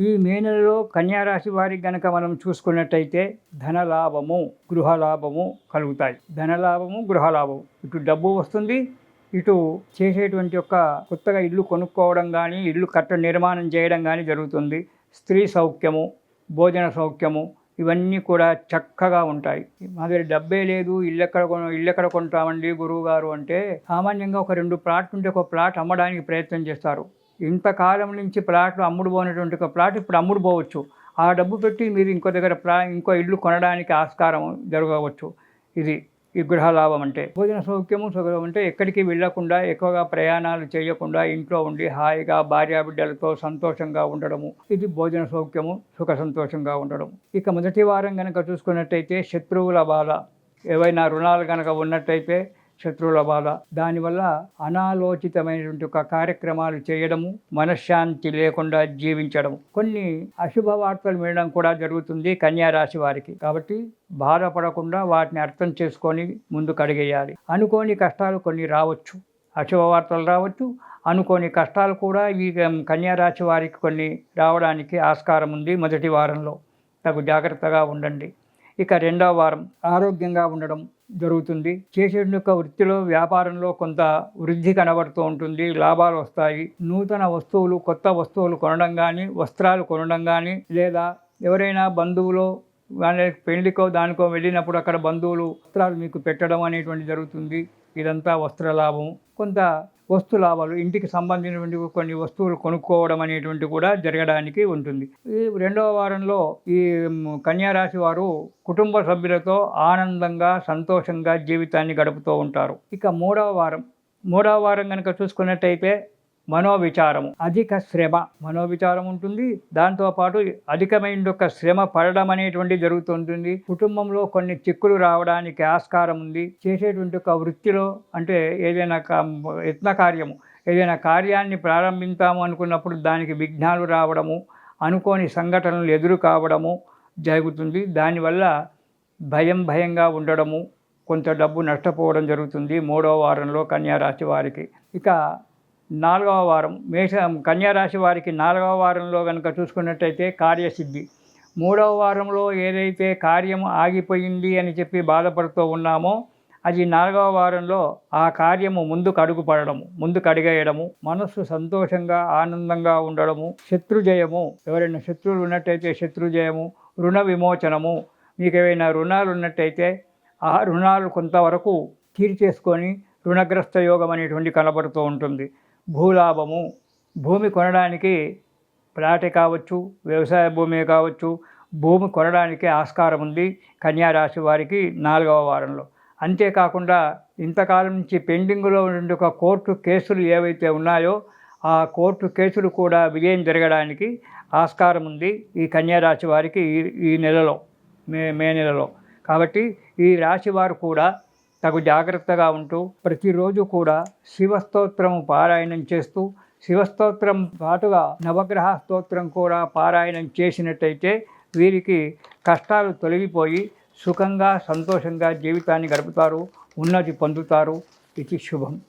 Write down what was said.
ఈ మే నెలలో కన్యారాశి వారికి గనక మనం చూసుకున్నట్టయితే ధనలాభము గృహలాభము కలుగుతాయి. ధనలాభము గృహలాభము, ఇటు డబ్బు వస్తుంది, ఇటు చేసేటువంటి కొత్తగా ఇల్లు కొనుక్కోవడం కానీ ఇల్లు నిర్మాణం చేయడం కానీ జరుగుతుంది. స్త్రీ సౌఖ్యము, భోజన సౌఖ్యము ఇవన్నీ కూడా చక్కగా ఉంటాయి. మా దగ్గర డబ్బే లేదు, ఇల్లెక్కడ కొంటామండి గురువు గారు అంటే, సామాన్యంగా ఒక 2 ప్లాట్లు ఉంటే ఒక ప్లాట్ అమ్మడానికి ప్రయత్నం చేస్తారు. ఇంతకాలం నుంచి ప్లాట్లు అమ్ముడు పోయినటువంటి ఒక ప్లాట్ ఇప్పుడు అమ్ముడు పోవచ్చు. ఆ డబ్బు పెట్టి మీరు ఇంకో దగ్గర ఇంకో ఇల్లు కొనడానికి ఆస్కారం జరగవచ్చు. ఇది ఈ గృహలాభం అంటే. భోజన సౌఖ్యము సుఖం అంటే ఎక్కడికి వెళ్ళకుండా, ఎక్కువగా ప్రయాణాలు చేయకుండా ఇంట్లో ఉండి హాయిగా భార్యాబిడ్డలతో సంతోషంగా ఉండడము, ఇది భోజన సౌఖ్యము, సుఖ సంతోషంగా ఉండడం. ఇక మొదటి వారం కనుక చూసుకున్నట్టయితే శత్రువుల బాధ, ఏవైనా రుణాలు కనుక ఉన్నట్టయితే శత్రువుల బాధ, దానివల్ల అనాలోచితమైనటువంటి కార్యక్రమాలు చేయడము, మనశ్శాంతి లేకుండా జీవించడం, కొన్ని అశుభ వార్తలు వినడం కూడా జరుగుతుంది కన్యారాశి వారికి. కాబట్టి బాధపడకుండా వాటిని అర్థం చేసుకొని ముందుకు అడిగేయాలి. అనుకోని కష్టాలు కొన్ని రావచ్చు, అశుభ వార్తలు రావచ్చు, అనుకోని కష్టాలు కూడా ఈ కన్యారాశి వారికి కొన్ని రావడానికి ఆస్కారం ఉంది. మొదటి వారంలో తగు జాగ్రత్తగా ఉండండి. ఇక రెండవ వారం ఆరోగ్యంగా ఉండడం జరుగుతుంది. చేసే వృత్తిలో వ్యాపారంలో కొంత వృద్ధి కనబడుతూ ఉంటుంది, లాభాలు వస్తాయి. నూతన వస్తువులు, కొత్త వస్తువులు కొనడం కానీ, వస్త్రాలు కొనడం కానీ, లేదా ఎవరైనా బంధువులు పెళ్లికో దానికో వెళ్ళినప్పుడు అక్కడ బంధువులు వస్త్రాలు మీకు పెట్టడం అనేటువంటి జరుగుతుంది. ఇదంతా వస్త్ర లాభం. కొంత వస్తు లాభాలు, ఇంటికి సంబంధించినటువంటి కొన్ని వస్తువులు కొనుక్కోవడం అనేటువంటి కూడా జరగడానికి ఉంటుంది. ఈ రెండవ వారంలో ఈ కన్యారాశి వారు కుటుంబ సభ్యులతో ఆనందంగా సంతోషంగా జీవితాన్ని గడుపుతూ ఉంటారు. ఇక మూడవ వారం కనుక చూసుకున్నట్టయితే మనోవిచారము, అధిక శ్రమ, మనోవిచారం ఉంటుంది. దాంతోపాటు అధికమైన శ్రమ పడడం అనేటువంటి జరుగుతుంటుంది. కుటుంబంలో కొన్ని చిక్కులు రావడానికి ఆస్కారం ఉంది. చేసేటువంటి వృత్తిలో అంటే ఏదైనా యత్నకార్యము, ఏదైనా కార్యాన్ని ప్రారంభించాము అనుకున్నప్పుడు దానికి విఘ్నాలు రావడము, అనుకోని సంఘటనలు ఎదురు కావడము జరుగుతుంది. దానివల్ల భయంగా ఉండడము, కొంత డబ్బు నష్టపోవడం జరుగుతుంది మూడవ వారంలో కన్యారాశి వారికి. ఇక నాలుగవ వారం కన్యారాశి వారికి 4వ వారంలో కనుక చూసుకున్నట్టయితే కార్యసిద్ధి. 3వ వారంలో ఏదైతే కార్యం ఆగిపోయింది అని చెప్పి బాధపడుతూ ఉన్నామో అది 4వ వారంలో ఆ కార్యము ముందుకు అడిగేయడము, మనస్సు సంతోషంగా ఆనందంగా ఉండడము, శత్రుజయము, ఎవరైనా శత్రువులు ఉన్నట్టయితే శత్రుజయము, రుణ విమోచనము, మీకు ఏవైనా రుణాలు ఉన్నట్టయితే ఆ రుణాలు కొంతవరకు తీర్చేసుకొని రుణగ్రస్త యోగం అనేటువంటి కనబడుతూ ఉంటుంది. భూలాభము, భూమి కొనడానికి ప్లాటే కావచ్చు, వ్యవసాయ భూమి కావచ్చు, భూమి కొనడానికి ఆస్కారం ఉంది కన్యారాశి వారికి 4వ వారంలో. అంతేకాకుండా ఇంతకాలం నుంచి పెండింగ్లో ఉండే కోర్టు కేసులు ఏవైతే ఉన్నాయో ఆ కోర్టు కేసులు కూడా విజయం జరగడానికి ఆస్కారం ఉంది ఈ కన్యారాశి వారికి ఈ నెలలో, మే నెలలో. కాబట్టి ఈ రాశి వారు కూడా తగు జాగ్రత్తగా ఉంటూ ప్రతిరోజు కూడా శివస్తోత్రం పారాయణం చేస్తూ, శివస్తోత్రం పాటుగా నవగ్రహ స్తోత్రం కూడా పారాయణం చేసినట్టయితే వీరికి కష్టాలు తొలగిపోయి సుఖంగా సంతోషంగా జీవితాన్ని గడుపుతారు, ఉన్నతి పొందుతారు. ఇది శుభం.